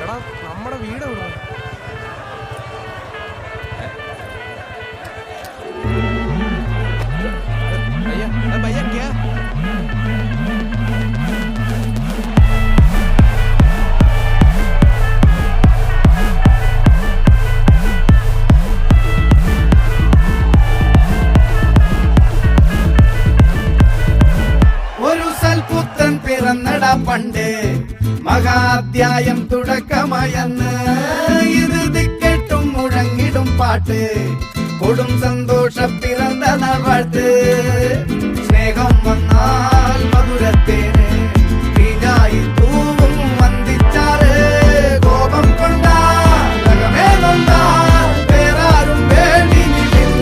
നമ്മുടെ വീട് എവിടെ? भैया क्या ഒരു സൽപുത്രൻ പിറന്നടാ പണ്ട് മഹാധ്യായം തുടക്കമായെന്ന് ഇത് ദിക്കെട്ടും മുഴങ്ങിടും പാട്ട് കൊടും സന്തോഷ പിറന്ന നാൾവാഴ്ത്ത് സ്നേഹം വന്നാൽ മധുരത്തേന് തീഞ്ഞായി തൂവും വന്ദിച്ചാറ് കോപം കൊണ്ടാൽ വേറാരും വേണ്ടിയില്ലെന്നാറ്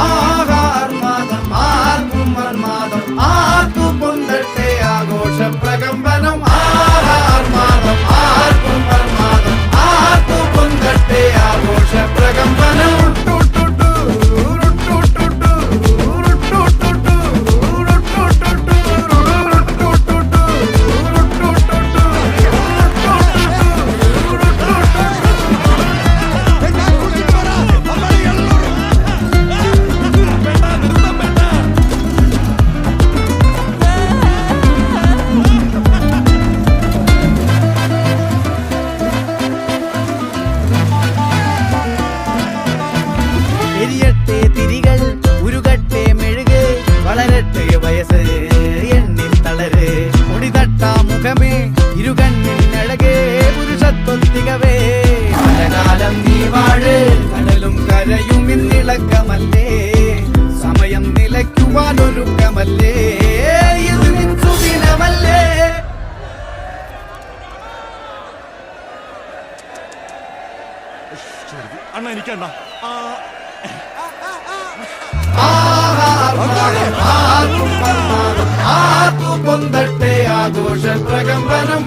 ആഹാർമാദം ആർക്കും മന്മാദം ആർക്കു പൊന്തട്ടെ ആഘോഷ പ്രകമ്പനം ആഹാർമാദം ആർക്കും മന്മാദം ആർക്കു പൊന്തട്ടെ ആഘോഷ പ്രകമ്പനം സമയം നിലയ്ക്കുവാനൊരുക്കമല്ലേ ഇത് നിൻസുദിനമല്ലേ അണ്ണ എനിക്കണ്ണ പൊന്തട്ടെ ആഘോഷ പ്രകമ്പനം